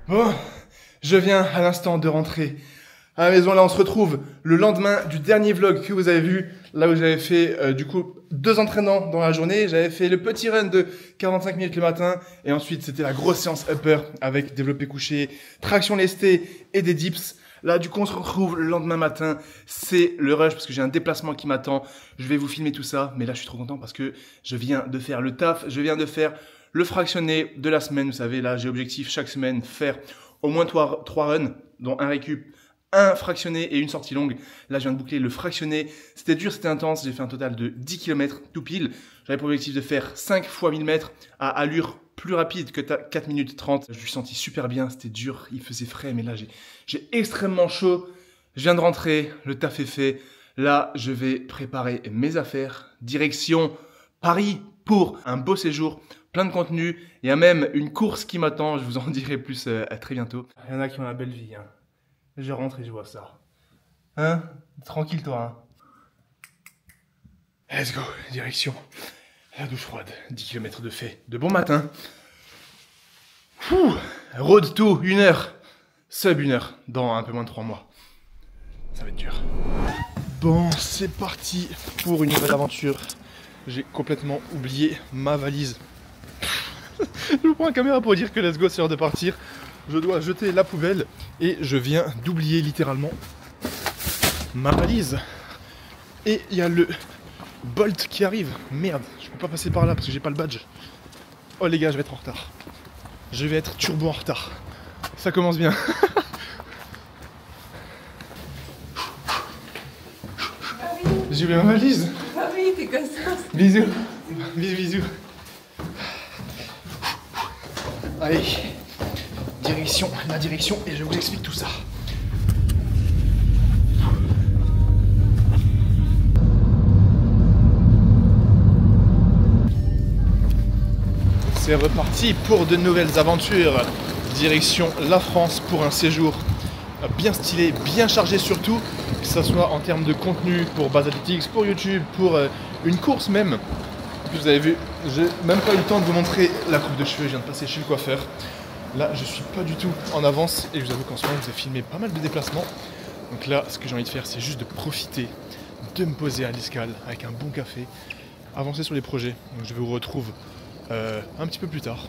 Bon, je viens à l'instant de rentrer à la maison. Là, on se retrouve le lendemain du dernier vlog que vous avez vu. Là où j'avais fait, du coup, 2 entraînements dans la journée. J'avais fait le petit run de 45 minutes le matin. Et ensuite, c'était la grosse séance upper avec développé couché, traction lestée et des dips. Là, du coup, on se retrouve le lendemain matin. C'est le rush parce que j'ai un déplacement qui m'attend. Je vais vous filmer tout ça. Mais là, je suis trop content parce que je viens de faire le taf. Je viens de faire le fractionné de la semaine. Vous savez, là, j'ai objectif chaque semaine faire au moins 3 runs, dont un récup, un fractionné et une sortie longue. Là, je viens de boucler le fractionné. C'était dur, c'était intense. J'ai fait un total de 10 km tout pile. J'avais pour objectif de faire 5 fois 1000 mètres à allure plus rapide que 4 minutes 30. Je me suis senti super bien. C'était dur. Il faisait frais. Mais là, j'ai extrêmement chaud. Je viens de rentrer. Le taf est fait. Là, je vais préparer mes affaires. Direction Paris pour un beau séjour. Plein de contenu. Il y a même une course qui m'attend. Je vous en dirai plus à très bientôt. Il y en a qui ont la belle vie, hein. Je rentre et je vois ça. Hein? Tranquille toi, hein? Let's go, direction la douche froide. 10 km de fait. De bon matin. Road to 1 heure. Sub 1 heure. Dans un peu moins de 3 mois. Ça va être dur. Bon, c'est parti pour une nouvelle aventure. J'ai complètement oublié ma valise. Je vous prends la caméra pour dire que let's go, c'est l'heure de partir. Je dois jeter la poubelle et je viens d'oublier littéralement ma valise. Et il y a le Bolt qui arrive. Merde, je peux pas passer par là parce que j'ai pas le badge. Oh les gars, je vais être en retard. Je vais être turbo en retard. Ça commence bien. J'ai oublié ma valise. Ah oui, t'es comme ça. Bisous. Bisous, bisous. Allez. La direction, et je vous explique tout ça. C'est reparti pour de nouvelles aventures. Direction la France pour un séjour bien stylé, bien chargé surtout, que ce soit en termes de contenu pour Buzz Athletics, pour YouTube, pour une course même. Vous avez vu, j'ai même pas eu le temps de vous montrer la coupe de cheveux, je viens de passer chez le coiffeur. Là, je suis pas du tout en avance et je vous avoue qu'en ce moment, je vous ai filmé pas mal de déplacements. Donc là, ce que j'ai envie de faire, c'est juste de profiter, de me poser à l'escale avec un bon café, avancer sur les projets. Donc je vous retrouve un petit peu plus tard,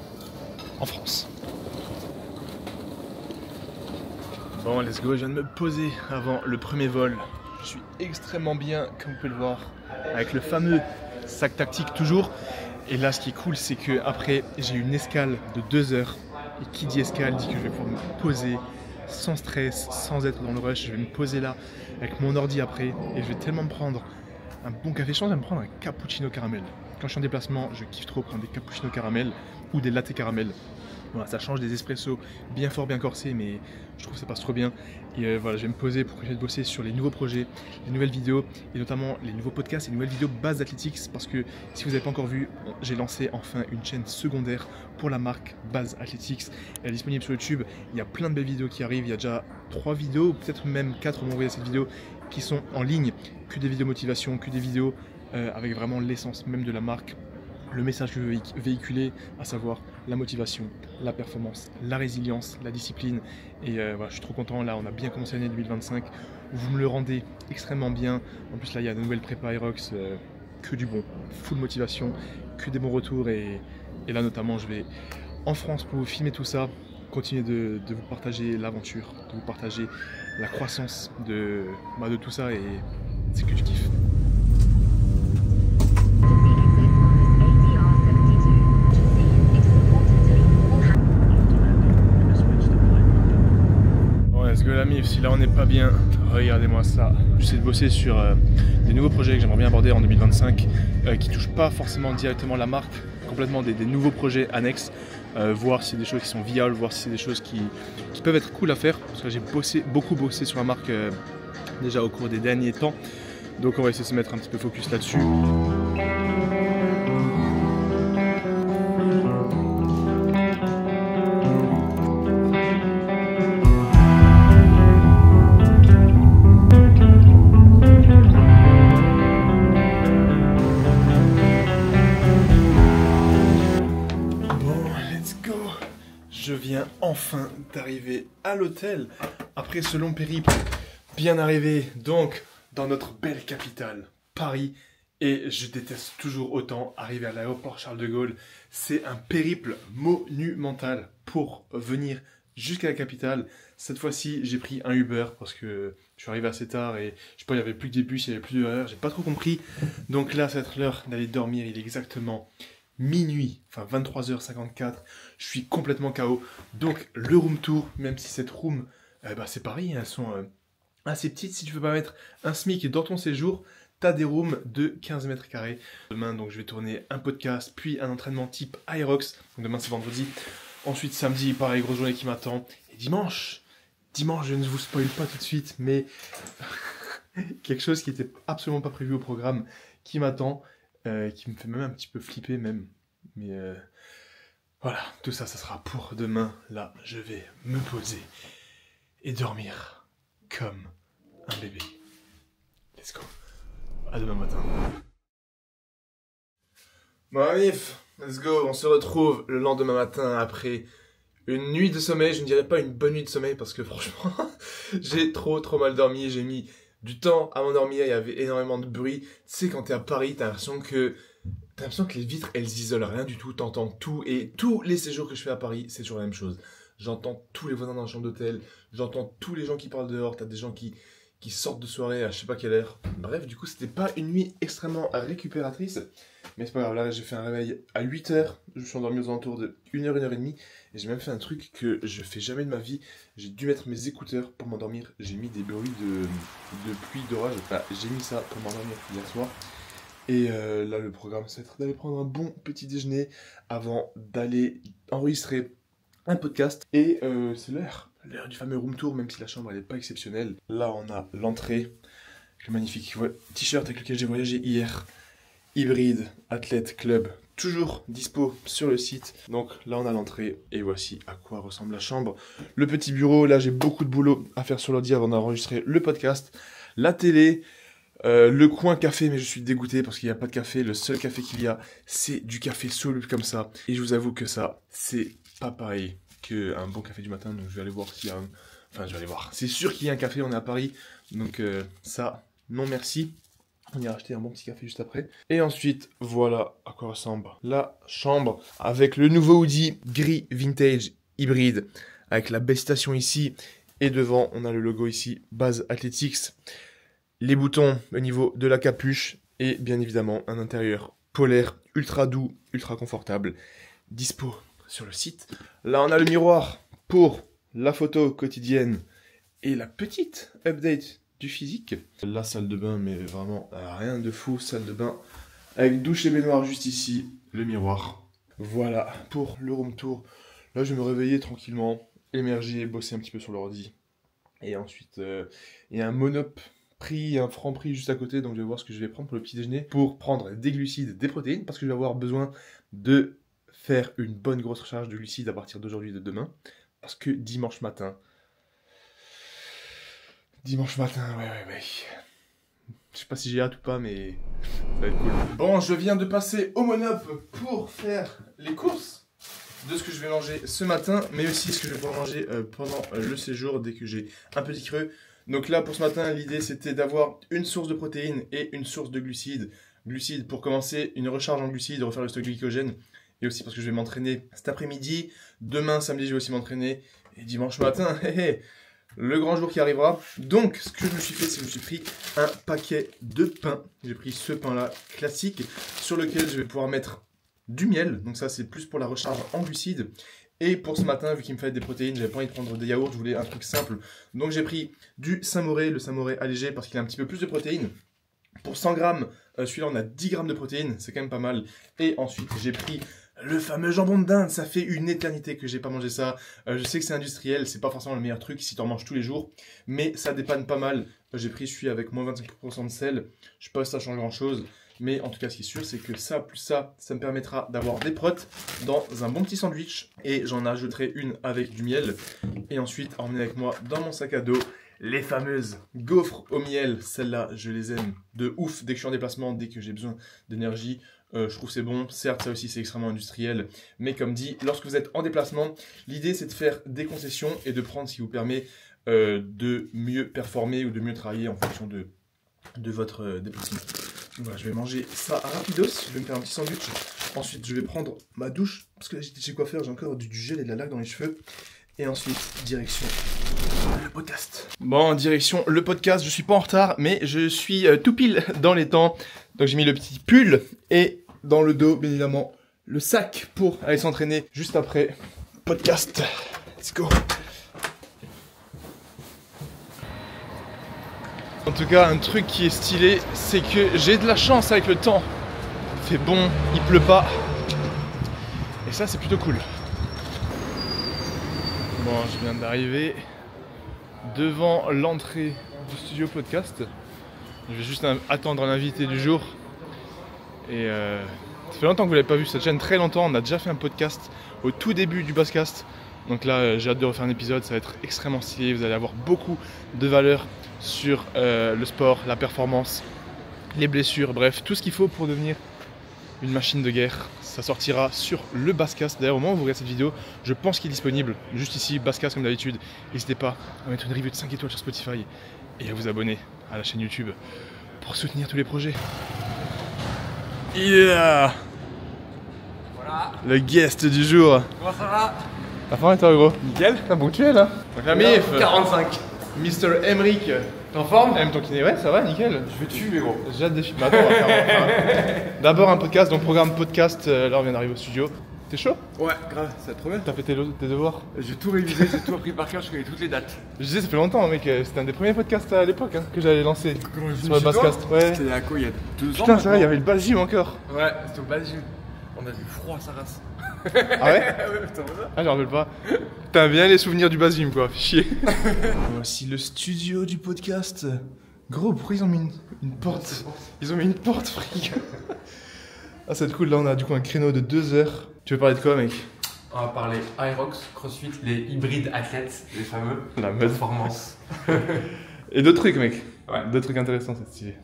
en France. Bon, let's go, je viens de me poser avant le premier vol. Je suis extrêmement bien, comme vous pouvez le voir, avec le fameux sac tactique toujours. Et là, ce qui est cool, c'est que après, j'ai une escale de 2 heures. Et qui dit escale dit que je vais pouvoir me poser sans stress, sans être dans le rush. Je vais me poser là avec mon ordi après et je vais tellement me prendre un bon café. Je pense que je vais me prendre un cappuccino caramel. Quand je suis en déplacement, je kiffe trop prendre des cappuccinos caramel ou des latte caramel. Voilà, ça change des espressos bien forts, bien corsés, mais je trouve que ça passe trop bien. Et voilà, je vais me poser pour continuer de bosser sur les nouveaux projets, les nouvelles vidéos, et notamment les nouveaux podcasts et les nouvelles vidéos Buzz Athletics, parce que si vous n'avez pas encore vu, j'ai lancé enfin une chaîne secondaire pour la marque Buzz Athletics. Elle est disponible sur YouTube, il y a plein de belles vidéos qui arrivent, il y a déjà 3 vidéos, peut-être même 4 m'ont envoyé cette vidéo, qui sont en ligne, que des vidéos motivation, que des vidéos avec vraiment l'essence même de la marque. Le message que je veux véhiculer, à savoir la motivation, la performance, la résilience, la discipline. Et voilà, je suis trop content. Là, on a bien commencé l'année 2025. Vous me le rendez extrêmement bien. En plus, là, il y a de nouvelles prépa Aerox, que du bon, full motivation, que des bons retours. Et là, notamment, je vais en France pour vous filmer tout ça, continuer de vous partager l'aventure, de vous partager la croissance de tout ça. Et c'est que je kiffe. Let's go l'ami, si là on n'est pas bien, regardez-moi ça. J'essaie de bosser sur des nouveaux projets que j'aimerais bien aborder en 2025 qui ne touchent pas forcément directement la marque, complètement des nouveaux projets annexes, voir si c'est des choses qui sont viables, voir si c'est des choses qui peuvent être cool à faire, parce que j'ai beaucoup bossé sur la marque déjà au cours des derniers temps, donc on va essayer de se mettre un petit peu focus là-dessus. Je viens enfin d'arriver à l'hôtel après ce long périple. Bien arrivé donc dans notre belle capitale, Paris. Et je déteste toujours autant arriver à l'aéroport Charles de Gaulle. C'est un périple monumental pour venir jusqu'à la capitale. Cette fois-ci, j'ai pris un Uber parce que je suis arrivé assez tard et je sais pas, il y avait plus que des bus, il y avait plus d'horaires, j'ai pas trop compris. Donc là, ça va être l'heure d'aller dormir. Il est exactement minuit, enfin 23h54. Je suis complètement KO. Donc le room tour, même si cette room, c'est pareil, elles sont assez petites. Si tu veux pas mettre un SMIC dans ton séjour, t'as des rooms de 15 mètres carrés. Demain, donc, je vais tourner un podcast, puis un entraînement type Aerox. Donc, demain, c'est vendredi. Ensuite, samedi, pareil, grosse journée qui m'attend. Et dimanche, je ne vous spoil pas tout de suite, mais quelque chose qui était absolument pas prévu au programme qui m'attend, qui me fait même un petit peu flipper même. Mais voilà, tout ça, ça sera pour demain. Là, je vais me poser et dormir comme un bébé. Let's go. À demain matin. Bon, Amif, let's go. On se retrouve le lendemain matin après une nuit de sommeil. Je ne dirais pas une bonne nuit de sommeil parce que franchement, j'ai trop mal dormi. J'ai mis du temps à m'endormir. Il y avait énormément de bruit. Tu sais, quand t'es à Paris, t'as l'impression que les vitres, elles isolent rien du tout. T'entends tout. Et tous les séjours que je fais à Paris, c'est toujours la même chose. J'entends tous les voisins dans la chambre d'hôtel. J'entends tous les gens qui parlent dehors. T'as des gens qui sortent de soirée à je sais pas quelle heure. Bref, du coup, c'était pas une nuit extrêmement récupératrice. Mais c'est pas grave, là, j'ai fait un réveil à 8h. Je me suis endormi aux alentours de 1h, 1h30. Et j'ai même fait un truc que je fais jamais de ma vie. J'ai dû mettre mes écouteurs pour m'endormir. J'ai mis des bruits de pluie, d'orage. Enfin, j'ai mis ça pour m'endormir hier soir. Et là, le programme, c'est d'aller prendre un bon petit déjeuner avant d'aller enregistrer un podcast. Et c'est l'heure du fameux room tour, même si la chambre elle n'est pas exceptionnelle. Là, on a l'entrée, le magnifique t-shirt avec lequel j'ai voyagé hier. Hybride, athlète, club, toujours dispo sur le site. Donc là, on a l'entrée et voici à quoi ressemble la chambre. Le petit bureau, là, j'ai beaucoup de boulot à faire sur l'ordi avant d'enregistrer le podcast. La télé, le coin café, mais je suis dégoûté parce qu'il n'y a pas de café. Le seul café qu'il y a, c'est du café soluble comme ça. Et je vous avoue que ça, c'est pas pareil qu'un bon café du matin. Donc je vais aller voir s'il y a un... Enfin, je vais aller voir. C'est sûr qu'il y a un café, on est à Paris. Donc ça, non merci. On ira acheter un bon petit café juste après. Et ensuite, voilà à quoi ressemble la chambre. Avec le nouveau hoodie gris vintage hybride. Avec la belle citation ici. Et devant, on a le logo ici, Base Athletics. Les boutons au niveau de la capuche. Et bien évidemment, un intérieur polaire, ultra doux, ultra confortable. Dispo sur le site. Là, on a le miroir pour la photo quotidienne. Et la petite update du physique. La salle de bain, mais vraiment rien de fou, salle de bain avec douche et baignoire juste ici, le miroir. Voilà pour le room tour. Là, je vais me réveiller tranquillement, émerger, bosser un petit peu sur l'ordi. Et ensuite, il y a un Monoprix, un Franprix juste à côté, donc je vais voir ce que je vais prendre pour le petit déjeuner pour prendre des glucides, des protéines, parce que je vais avoir besoin de faire une bonne grosse recharge de glucides à partir d'aujourd'hui et de demain, parce que dimanche matin, ouais. Je sais pas si j'ai hâte ou pas, mais ça va être cool. Bon, je viens de passer au Monop pour faire les courses de ce que je vais manger ce matin, mais aussi ce que je vais pouvoir manger pendant le séjour dès que j'ai un petit creux. Donc là, pour ce matin, l'idée c'était d'avoir une source de protéines et une source de glucides. Glucides pour commencer, une recharge en glucides, refaire le stock de glycogène. Et aussi parce que je vais m'entraîner cet après-midi. Demain, samedi, je vais aussi m'entraîner. Et dimanche matin, le grand jour qui arrivera. Donc, ce que je me suis fait, c'est que je me suis pris un paquet de pain. J'ai pris ce pain-là classique sur lequel je vais pouvoir mettre du miel. Donc ça, c'est plus pour la recharge en glucides. Et pour ce matin, vu qu'il me fallait des protéines, j'avais pas envie de prendre des yaourts, je voulais un truc simple. Donc j'ai pris du Saint-Moré, le Saint-Moré allégé parce qu'il a un petit peu plus de protéines. Pour 100 grammes, celui-là on a 10 grammes de protéines, c'est quand même pas mal. Et ensuite, j'ai pris le fameux jambon de dinde, ça fait une éternité que j'ai pas mangé ça. Je sais que c'est industriel, c'est pas forcément le meilleur truc si tu en manges tous les jours, mais ça dépanne pas mal. J'ai pris celui avec moins 25% de sel. Je sais pas si ça change grand chose, mais en tout cas, ce qui est sûr, c'est que ça, plus ça, ça me permettra d'avoir des protes dans un bon petit sandwich. Et j'en ajouterai une avec du miel. Et ensuite, à emmener avec moi dans mon sac à dos, les fameuses gaufres au miel. Celles-là, je les aime de ouf dès que je suis en déplacement, dès que j'ai besoin d'énergie. Je trouve c'est bon. Certes, ça aussi, c'est extrêmement industriel. Mais comme dit, lorsque vous êtes en déplacement, l'idée, c'est de faire des concessions et de prendre ce qui vous permet de mieux performer ou de mieux travailler en fonction de votre déplacement. Voilà, je vais manger ça rapidos. Je vais me faire un petit sandwich. Ensuite, je vais prendre ma douche. Parce que là, j'étais chez coiffeur, j'ai encore du gel et de la laque dans les cheveux. Et ensuite, direction le podcast. Bon, direction le podcast. Je suis pas en retard, mais je suis tout pile dans les temps. Donc, j'ai mis le petit pull et dans le dos, bien évidemment, le sac pour aller s'entraîner juste après podcast. Let's go. En tout cas, un truc qui est stylé, c'est que j'ai de la chance avec le temps. Il fait bon, il pleut pas. Et ça, c'est plutôt cool. Bon, je viens d'arriver devant l'entrée du studio podcast. Je vais juste attendre un invité du jour. Et ça fait longtemps que vous l'avez pas vu cette chaîne, très longtemps. On a déjà fait un podcast au tout début du Basscast. Donc là, j'ai hâte de refaire un épisode. Ça va être extrêmement stylé. Vous allez avoir beaucoup de valeurs sur le sport, la performance, les blessures, bref, tout ce qu'il faut pour devenir une machine de guerre. Ça sortira sur le Basscast. D'ailleurs, au moment où vous regardez cette vidéo, je pense qu'il est disponible juste ici, Basscast comme d'habitude. N'hésitez pas à mettre une review de 5 étoiles sur Spotify et à vous abonner à la chaîne YouTube pour soutenir tous les projets. Yeah! Voilà. Le guest du jour. Comment ça va? La forme est toi, gros? Nickel. T'as bon tu es là? Donc la MIF 45. Mr. Emric. T'es en forme? Aime ton kiné, ouais, ça va, nickel. Je vais te fumer, gros. J'ai hâte de filmer. Attends, on va faire d'abord un podcast, donc programme podcast. Là, on vient d'arriver au studio. T'es chaud? Ouais, grave, ça va trop bien. T'as fait tes devoirs? J'ai tout révisé, j'ai tout appris par cœur, je connais toutes les dates. Je disais, ça fait longtemps, mec. C'était un des premiers podcasts à l'époque que j'allais lancer sur le Chez Basscast. toi Ouais. C'était à quoi, il y a 2 ans? Putain, c'est vrai, il y avait le Bass Gym encore. Ouais, c'était au bas gym. On avait froid à sa race. Ah ouais? Ouais, putain, ça. Ah, j'en rappelle pas. T'as bien les souvenirs du Bass Gym, quoi. Fais chier. Voici le studio du podcast. Gros, pourquoi ils ont mis une porte? Ils ont mis une porte, fric. Ah, c'est cool. Là, on a du coup un créneau de 2 heures. Tu veux parler de quoi, mec? On va parler Aerox, CrossFit, les hybrides athlètes, les fameux. La mode. Performance. Et d'autres trucs, mec. Ouais. D'autres trucs intéressants, c'est stylé.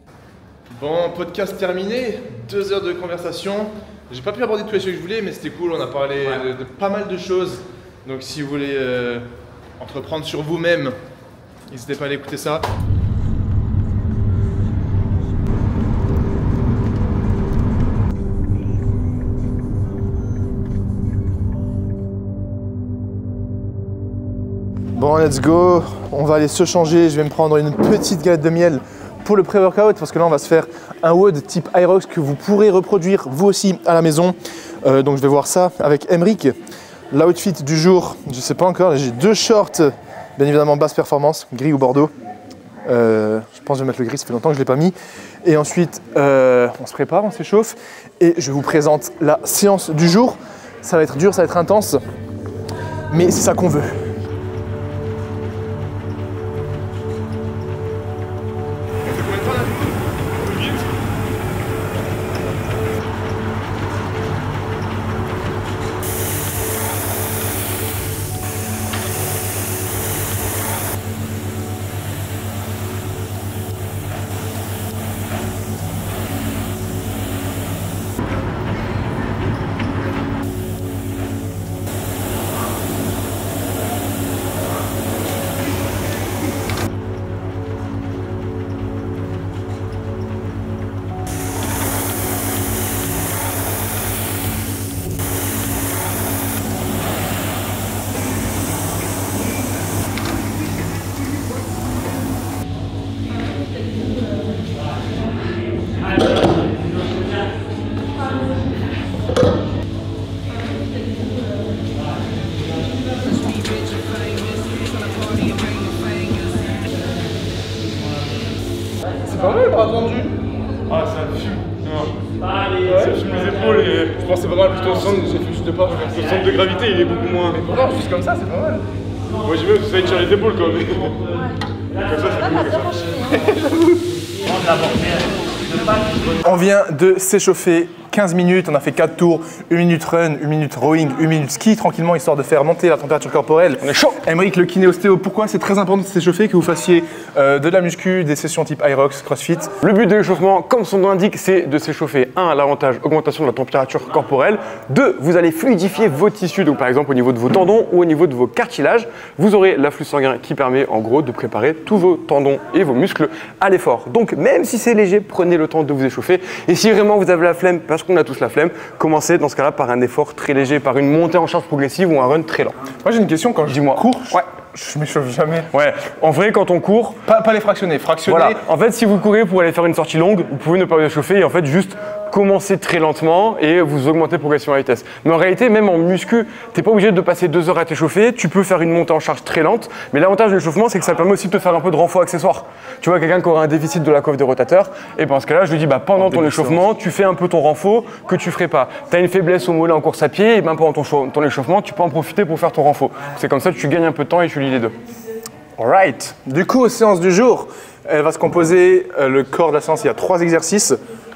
Bon, podcast terminé. 2 heures de conversation. J'ai pas pu aborder tous les sujets que je voulais, mais c'était cool. On a parlé de pas mal de choses. Donc, si vous voulez entreprendre sur vous-même, n'hésitez pas à aller écouter ça. Bon, let's go. On va aller se changer. Je vais me prendre une petite galette de miel pour le pré-workout parce que là, on va se faire un WOD type Aerox que vous pourrez reproduire vous aussi à la maison. Donc, je vais voir ça avec Emric. L'outfit du jour, je sais pas encore. J'ai 2 shorts, bien évidemment basse performance, gris ou bordeaux. Je pense que je vais mettre le gris, ça fait longtemps que je ne l'ai pas mis. Et ensuite, on se prépare, on s'échauffe. Et je vous présente la séance du jour. Ça va être dur, ça va être intense. Mais c'est ça qu'on veut. C'est pas mal le bras tendu. Ah, ça fume. Ouais, ça fume les épaules et je pense que c'est pas mal plutôt au centre, de pas. Le centre de gravité il est beaucoup moins. Mais pourtant, juste comme ça, c'est pas mal. Moi j'aime bien parce que ça tire les épaules quand même. Comme ça, c'est cool. On vient de s'échauffer 15 minutes, on a fait 4 tours, 1 minute run, 1 minute rowing, 1 minute ski, tranquillement, histoire de faire monter la température corporelle. On est chaud. Aymeric, le kiné ostéo, pourquoi c'est très important de s'échauffer, que vous fassiez de la muscu, des sessions type Hyrox, CrossFit? Le but de l'échauffement, comme son nom l'indique, c'est de s'échauffer. 1, l'avantage, augmentation de la température corporelle. 2, vous allez fluidifier vos tissus, donc par exemple au niveau de vos tendons ou au niveau de vos cartilages. Vous aurez l'afflux sanguin qui permet en gros de préparer tous vos tendons et vos muscles à l'effort. Donc même si c'est léger, prenez le temps de vous échauffer. Et si vraiment vous avez la flemme, parce qu'on a tous la flemme, commencez dans ce cas-là par un effort très léger, par une montée en charge progressive ou un run très lent. Moi j'ai une question, quand je cours, Ouais. je m'échauffe jamais. Ouais, en vrai, quand on court, Pas les fractionner, fractionner. voilà. En fait, si vous courez pour aller faire une sortie longue, vous pouvez ne pas vous échauffer et en fait juste commencer très lentement et vous augmentez progressivement la vitesse. Mais en réalité, même en muscu, t'es pas obligé de passer 2 heures à t'échauffer. Tu peux faire une montée en charge très lente. Mais l'avantage de l'échauffement, c'est que ça permet aussi de te faire un peu de renfort accessoire. Tu vois, quelqu'un qui aura un déficit de la coiffe des rotateurs, et dans ce cas-là, je lui dis, pendant ton échauffement, tu fais un peu ton renfort que tu ferais pas. Tu as une faiblesse au mollet en course à pied, et pendant ton échauffement, tu peux en profiter pour faire ton renfort. C'est comme ça que tu gagnes un peu de temps et tu lis les deux. Alright. Du coup, séance du jour, elle va se composer, le corps de la séance, il y a 3 exercices.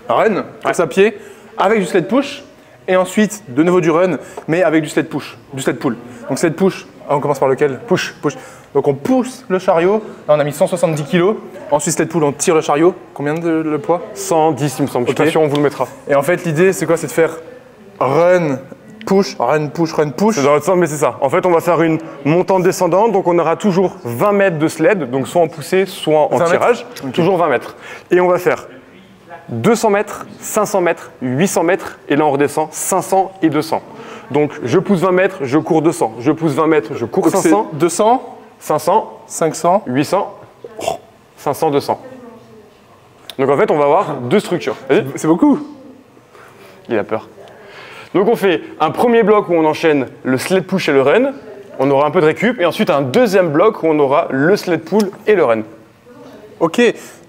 Run, course à pied, avec du sled push, et ensuite de nouveau du run, mais avec du sled push, du sled pull. Donc sled push, on commence par lequel? Push. Donc on pousse le chariot, là on a mis 170 kg. Ensuite sled pull, on tire le chariot. Combien de le poids? 110, il me semble. Je suis Ok. pas sûr, on vous le mettra. Et en fait, l'idée, c'est quoi? C'est de faire run, push, run, push, run, push. C'est dans l'autre sens, mais c'est ça. En fait, on va faire une montante descendante, donc on aura toujours 20 mètres de sled, donc soit en poussée, soit en 20 tirage, mètres. Ok. toujours 20 mètres. Et on va faire 200 mètres, 500 mètres, 800 mètres, et là on redescend 500 et 200. Donc je pousse 20 mètres, je cours 200. Je pousse 20 mètres, je cours Donc c'est 500, 200, 500, 500. 800, 500, 200. Donc en fait, on va avoir 2 structures. Vas-y. C'est beaucoup. Il a peur. Donc on fait un premier bloc où on enchaîne le sled push et le run. On aura un peu de récup. Et ensuite un deuxième bloc où on aura le sled pull et le run. Ok,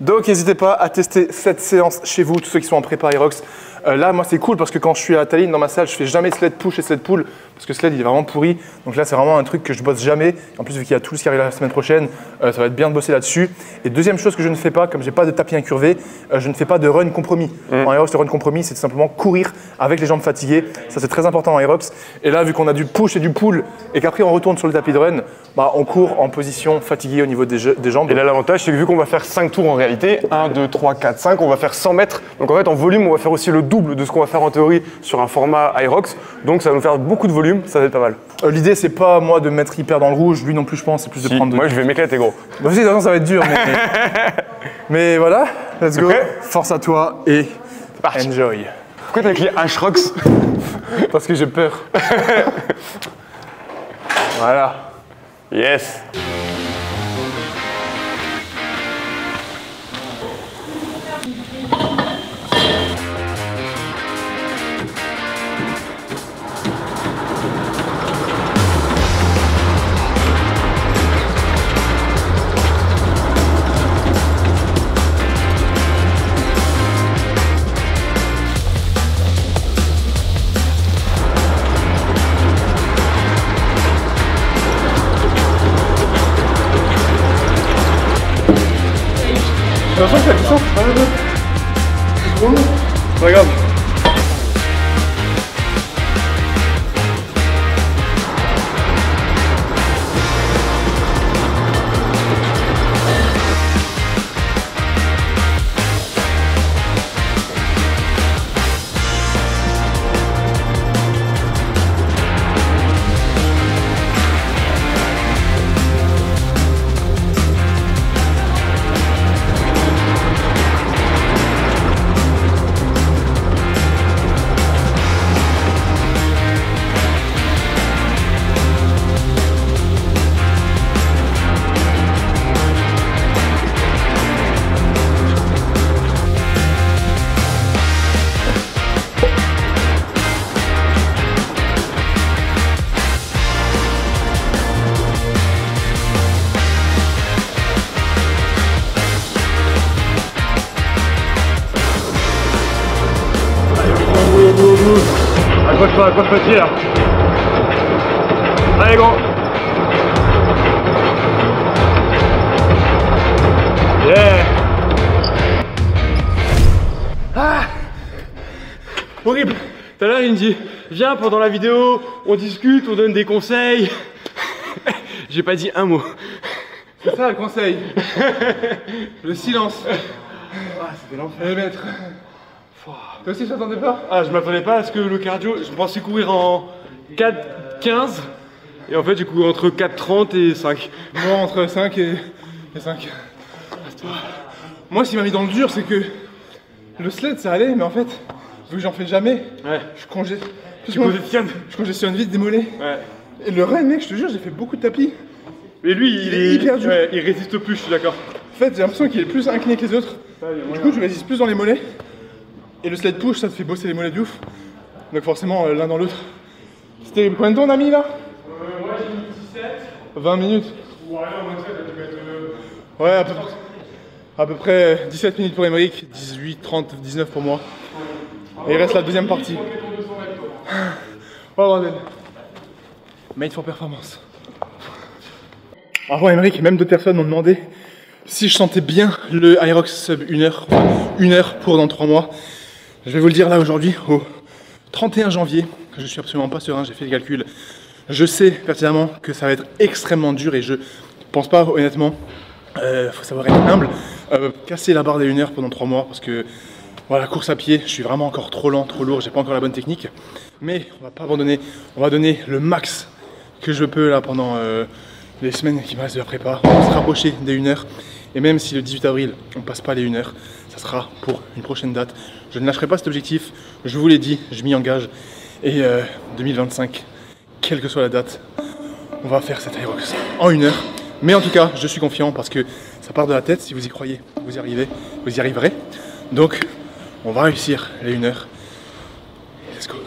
donc n'hésitez pas à tester cette séance chez vous, tous ceux qui sont en prépa Hyrox. Là, moi, c'est cool parce que quand je suis à Tallinn dans ma salle, je fais jamais sled push et sled pull parce que sled il est vraiment pourri. Donc là, c'est vraiment un truc que je bosse jamais. En plus, vu qu'il y a tout ce qui arrive la semaine prochaine, ça va être bien de bosser là-dessus. Et deuxième chose que je ne fais pas, comme j'ai pas de tapis incurvé, je ne fais pas de run compromis. En Hyrox, le run compromis, c'est tout simplement courir avec les jambes fatiguées. Ça, c'est très important en Hyrox. Et là, vu qu'on a du push et du pull et qu'après on retourne sur le tapis de run, on court en position fatiguée au niveau des jambes. Et là, l'avantage, c'est que vu qu'on va faire 5 tours en réalité, 1, 2, 3, 4, 5, on va faire 100 mètres. Donc en fait, en volume, on va faire aussi le double de ce qu'on va faire en théorie sur un format Hyrox. Donc ça va nous faire beaucoup de volume, ça va être pas mal. L'idée, c'est pas moi de me mettre hyper dans le rouge, lui non plus, je pense, c'est plus de Si, prendre de. moi, je vais m'éclater, gros. Bah, de toute façon, ça va être dur, mais voilà, let's go. prêt Force à toi et parti. enjoy. Pourquoi t'as écrit H-Rox? Parce que j'ai peur. Voilà. Yes. J'ai l'impression que ça C'est pas grave. Accroche pas, tire. Allez, go. Yeah. horrible. Tout à l'heure, il me dit, viens pendant la vidéo, on discute, on donne des conseils. J'ai pas dit un mot. C'est ça le conseil. Le silence. Ah, c'était l'enfer. Le maître. Toi aussi, je t'attendais pas? Ah, je m'attendais pas à ce que le cardio, je pensais courir en 4,15 et en fait j'ai couru entre 4,30 et 5. Moi, entre 5 et 5. Moi, ce qui m'a mis dans le dur, c'est que le sled, ça allait, mais en fait, vu que j'en fais jamais, Ouais. je congestionne. Tu Je congestionne vite des mollets. Ouais. Et le run, mec, je te jure, j'ai fait beaucoup de tapis. Mais lui, il est hyper dur. Ouais, il résiste plus, je suis d'accord. En fait, j'ai l'impression qu'il est plus incliné que les autres. Du coup, je résiste plus dans les mollets. Et le sled push, ça te fait bosser les mollets de ouf. Donc forcément, l'un dans l'autre. C'était combien de temps on a mis là? Moi j'ai mis 17. 20 minutes. Ouais, non, moi ça tu mettre. Ouais, à peu près 17 minutes pour Émeric, 18, 30, 19 pour moi. Et il reste la deuxième partie. Oh bordel. Made for performance. Alors Émeric et même d'autres personnes m'ont demandé si je sentais bien le Hyrox sub 1 heure, enfin 1 heure pour dans 3 mois. Je vais vous le dire là aujourd'hui, au 31 janvier, je suis absolument pas serein, j'ai fait le calcul. Je sais pertinemment que ça va être extrêmement dur et je pense pas honnêtement, faut savoir être humble, casser la barre des 1 heure pendant 3 mois parce que voilà, course à pied, je suis vraiment encore trop lent, trop lourd, j'ai pas encore la bonne technique. Mais on va pas abandonner, on va donner le max que je peux là pendant les semaines qui me restent de la prépa. On va se rapprocher des 1 heure. Et même si le 18 avril, on passe pas les 1 heure, ça sera pour une prochaine date. Je ne lâcherai pas cet objectif, je vous l'ai dit, je m'y engage. Et 2025, quelle que soit la date, on va faire cet Hyrox en 1 heure. Mais en tout cas, je suis confiant parce que ça part de la tête. Si vous y croyez, vous y arriverez. Donc, on va réussir les 1 heure. Let's go.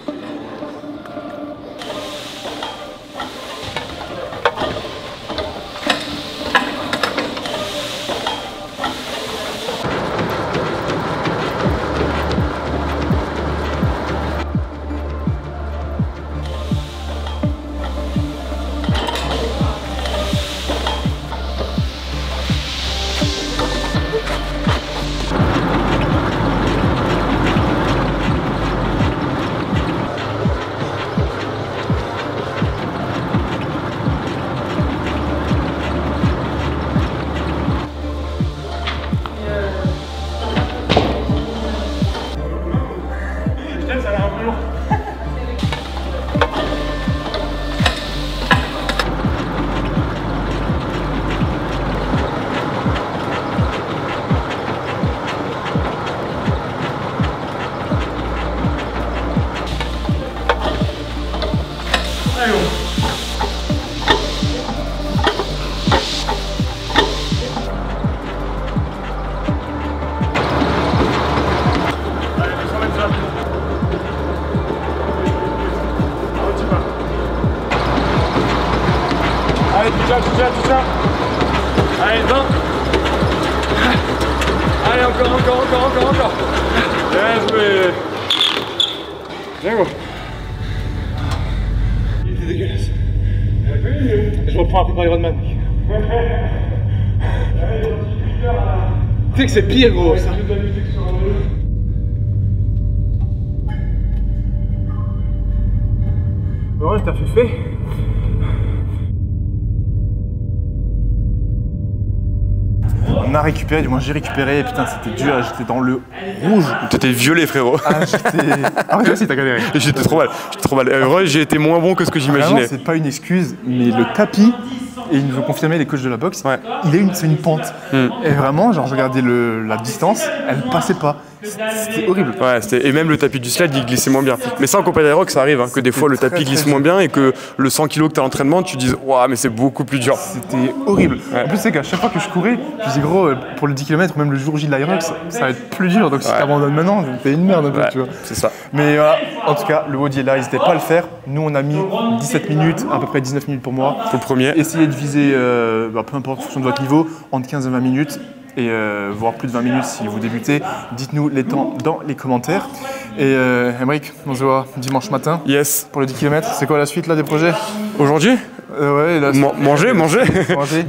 Ça a l'air un peu lourd. Allez, bon. Allez, 200 mètres rapide. Allez, tout ça. Allez, 20. Allez, encore. Bien joué. Bien go. Il était dégueulasse. Je reprends un prépa Ironman. Tu sais que c'est pire, gros, ça. Ouais, t'as fait. On a récupéré, du moins j'ai récupéré, et putain c'était dur, j'étais dans le rouge. T'étais violet, frérot. Ah j'étais... Ah ouais, toi aussi t'as galéré. J'étais trop mal. J'ai été moins bon que ce que Vraiment, j'imaginais. c'est pas une excuse, mais le tapis, et ils nous ont confirmé les coachs de la boxe, Ouais. c'est une pente. Et vraiment, genre je regardais la distance, elle passait pas. C'était horrible. Ouais, et même le tapis du sled, il glissait moins bien. Mais ça, en compagnie rock, ça arrive, hein, que des fois le tapis très, glisse très moins bien et que le 100 kg que t'as à l'entraînement, tu dises, waouh, mais c'est beaucoup plus dur. C'était horrible. En plus, c'est qu'à chaque fois que je courais, je disais, gros, pour le 10 km, même le jour J de l'Irox, ça va être plus dur. Donc si t'abandonnes maintenant, t'es une merde un peu, Ouais, tu vois. c'est ça. Mais voilà, en tout cas, le WOD est là, n'hésitez pas à le faire. Nous, on a mis 17 minutes, à peu près 19 minutes pour moi. Pour le premier. Essayez de viser, peu importe en fonction de votre niveau, entre 15 et 20 minutes. Et voire plus de 20 minutes si vous débutez. Dites-nous les temps dans les commentaires. Et Emric, on se voit dimanche matin Yes. pour les 10 km. C'est quoi la suite là des projets? Aujourd'hui Ouais, là, manger. Manger.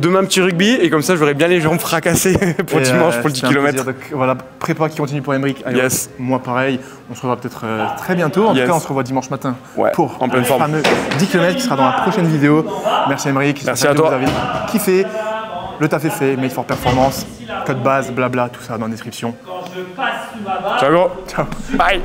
Demain, un petit rugby et comme ça, j'aurai bien les jambes fracassées pour dimanche pour le 10 km. Donc, voilà, prépa qui continue pour Emric. Yes. Moi pareil, on se revoit peut-être très bientôt. En tout cas, on se revoit dimanche matin pour en pleine le forme. fameux 10 km qui sera dans la prochaine vidéo. Merci Emric. Merci à toi. Vous avez kiffé. Le taf est fait, Made for Performance, code base, blabla, tout ça dans la description. Ciao gros. Ciao. Bye.